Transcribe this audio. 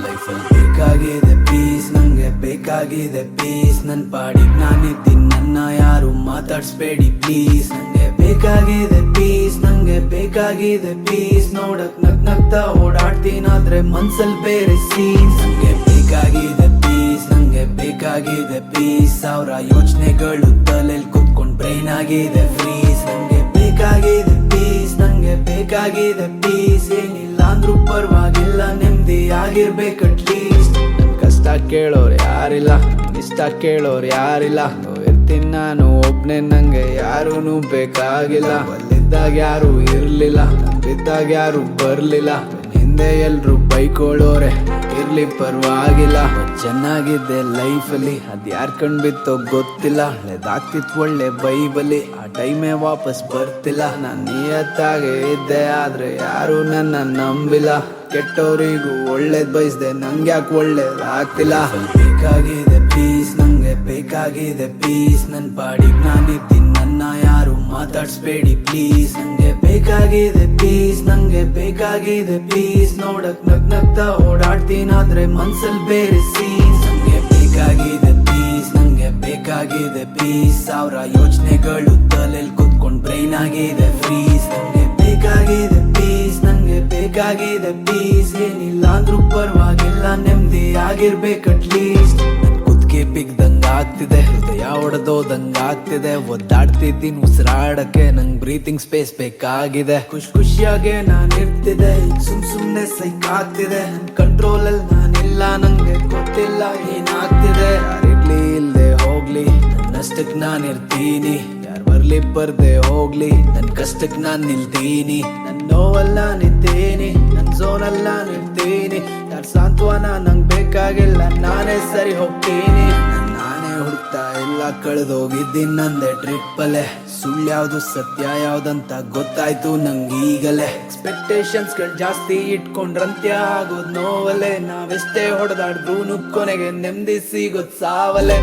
ಲೈಫಲ್ಲಿ ಬೇಕಾಗಿದೆ ಪೀಸ್, ನಂಗೆ ಬೇಕಾಗಿದೆ ಪೀಸ್. ನನ್ ಪಾಡಿಗ್ ನಾನಿದ್ದೀನಿ, ನನ್ನ ಯಾರು ಮಾತಾಡ್ಸ್ಬೇಡಿ ಪ್ಲೀಸ್. ನಂಗೆ ಬೇಕಾಗಿದೆ ಪೀಸ್, ನಂಗೆ ಬೇಕಾಗಿದೆ ಪೀಸ್. ನೋಡಕ್ ನಗ್ತಾ ಓಡಾಡ್ತೀನಾದ್ರೆ ಮನ್ಸಲ್ ಬೇರೆ ಸೀನ್ಸ್. ನಂಗೆ ಬೇಕಾಗಿದೆ ಪೀಸ್, ನಂಗೆ ಬೇಕಾಗಿದೆ ಪೀಸ್. ಸಾವಿರ ಯೋಚನೆಗಳು ತಲೆಲ್ ಕುತ್ಕೊಂಡ್ ಬ್ರೈನ್ ಆಗಿದೆ ಫ್ರೀಸ್. ನಂಗೆ ಬೇಕಾಗಿದೆ ಪೀಸ್, ನಂಗೆ ಬೇಕಾಗಿದೆ ಪೀಸ್. ಏನಿಲ್ಲ ಅಂದ್ರೂ ಪರವಾಗಿಲ್ಲ, ನೆಮ್ಮದಿ ಆಗಿರ್ಬೇಕು ಅಟ್ಲೀಸ್ಟ್. ನನ್ ಕಷ್ಟ ಕೇಳೋರು ಯಾರಿಲ್ಲ, ಇಷ್ಟ ಕೇಳೋರು ಯಾರಿಲ್ಲ. ಇರ್ತೀನಿ ನಾನು ಒಬ್ನೇ, ನಂಗೆ ಯಾರೂನು ಬೇಕಾಗಿಲ್ಲ. ಅಲ್ಲಿದ್ದಾಗ ಯಾರು ಇರ್ಲಿಲ್ಲ, ಬಿದ್ದಾಗ ಯಾರು ಬರ್ಲಿಲ್ಲ. ಹಿಂದೆ ಎಲ್ರು ಬೈಕೊಳ್ಳೋರೆ, ಇರ್ಲಿ ಪರವಾಗಿಲ್ಲ. ಚೆನ್ನಾಗಿದ್ದೆ ಲೈಫಲ್ಲಿ, ಅದ್ ಯಾರ್ ಕಣ್ ಬಿತ್ತೋ ಗೊತ್ತಿಲ್ಲ. ಹಳೆದಾಗ್ತಿತ್ತು ಒಳ್ಳೆ ಬೈಬಲಿ, ಆ ಟೈಮೇ ವಾಪಸ್ ಬರ್ತಿಲ್ಲ. ನಾನ್ ನಿಯತ್ತಾಗೆ ಇದ್ದೆ, ಆದ್ರೆ ಯಾರು ನನ್ನ ನಂಬಿಲ್ಲ. ಕೆಟ್ಟವರಿಗೂ ಒಳ್ಳೇದ್ ಬಯಸ್ದೆ, ನಂಗ್ಯಾಕೆ ಒಳ್ಳೇದಾಗ್ತಿಲ್ಲ. ಬೇಕಾಗಿದೆ ಪೀಸ್, ನಂಗೆ ಬೇಕಾಗಿದೆ ಪೀಸ್. ನನ್ ಪಾಡಿಗ್ ನಾನಿದ್ದೀನಿ, ನನ್ನ ಯಾರು ಮಾತಾಡ್ಸ್ಬೇಡಿ ಪ್ಲೀಸ್. ನಂಗೆ ಬೇಕಾಗಿದೆ ಪೀಸ್, ನಂಗೆ ಬೇಕಾಗಿದೆ ಪೀಸ್. ನೋಡಕ್ ನಗ್ತಾ ಓಡಾಡ್ತೀನಾದ್ರೆ ಮನ್ಸಲ್ ಬೇರೆ ಸೀನ್ಸ್. ನಂಗೆ ಬೇಕಾಗಿದೆ ಪೀಸ್, ನಂಗೆ ಬೇಕಾಗಿದೆ ಪೀಸ್. ಸಾವಿರ ಯೋಚನೆಗಳು ತಲೆಲ್ ಕುತ್ಕೊಂಡ್ ಬ್ರೈನ್ ಆಗಿದೆ ಫ್ರೀಸ್. ನಂಗೆ ಬೇಕಾಗಿದೆ ಪೀಸ್, ನಂಗೆ ಬೇಕಾಗಿದೆ ಪೀಸ್. ಏನಿಲ್ಲ ಅಂದ್ರೂ ಪರವಾಗಿಲ್ಲ, ನೆಮ್ಮದಿ ಆಗಿರ್ಬೇಕು ಅಟ್ಲೀಸ್ಟ್. ಬಿಗ್ದಂಗ ಆಗ್ತಿದೆ, ಹೃದಯ ಒಡೆದೋದಂಗ ಆಗ್ತಿದೆ. ಒದ್ದಾಡ್ತಿದ್ದೀನಿ ಉಸಿರಾಡಕ್ಕೆ, ನಂಗ್ ಬ್ರೀತಿಂಗ್ ಸ್ಪೇಸ್ ಬೇಕಾಗಿದೆ. ಖುಷಿಯಾಗೆ ನಾನ್ ಇರ್ತಿದೆ, ಸುಮ್ನೆ ಸೈಕ್ ಆಗ್ತಿದೆ. ಕಂಟ್ರೋಲ್ ಅಲ್ಲಿ ನಾನಿಲ್ಲ, ನಂಗೆ ಗೊತ್ತಿಲ್ಲ ಏನಾಗ್ತಿದೆ. ಯಾರಿರ್ಲಿ ಇಲ್ದೆ ಹೋಗ್ಲಿ, ನನ್ನಷ್ಟಕ್ ನಾನ್ ಇರ್ತೀನಿ. ಯಾರ್ ಬರ್ಲಿ ಬರ್ದೆ ಹೋಗ್ಲಿ, ನನ್ ಕಷ್ಟಕ್ ನಾನ್ ನಿಲ್ತೀನಿ. ನನ್ ನೋವಲ್ಲ ನಿಂತೀನಿ, ನನ್ ಝೋನಲ್ಲ ನಿಲ್ತೀನಿ. ಯಾರ್ ಸಾಂತ್ವನ ನಂಗ್ ಬೇಕಾಗಿಲ್ಲ, ನಾನೇ ಸರಿ ಹೋಗ್ತೀನಿ. ನಾನೇ ಹುಡುಕ್ತಾ ಇಲ್ಲ, ಕಳೆದೋಗಿದ್ದೀನಿ ನಂದೆ ಟ್ರಿಪ್ಪಲ್ಲೇ. ಸುಳ್ಳು ಯಾವ್ದು ಸತ್ಯ ಯಾವ್ದಂತ ಗೊತ್ತಾಯ್ತು ನಂಗೀಗಲೇ. ಎಕ್ಸ್ಪೆಕ್ಟೇಷನ್ಸ್ ಗಳು ಜಾಸ್ತಿ ಇಟ್ಕೊಂಡ್ರಂತ್ಯ ಆಗೋದ್ ನೋವಲ್ಲೇ. ನಾವೆಷ್ಟೇ ಹೊಡೆದಾಡ್ದ್ರೂ ಕೊನೆಗೆ ನೆಮ್ಮದಿ ಸಿಗೋದ್ ಸಾವಲೆ.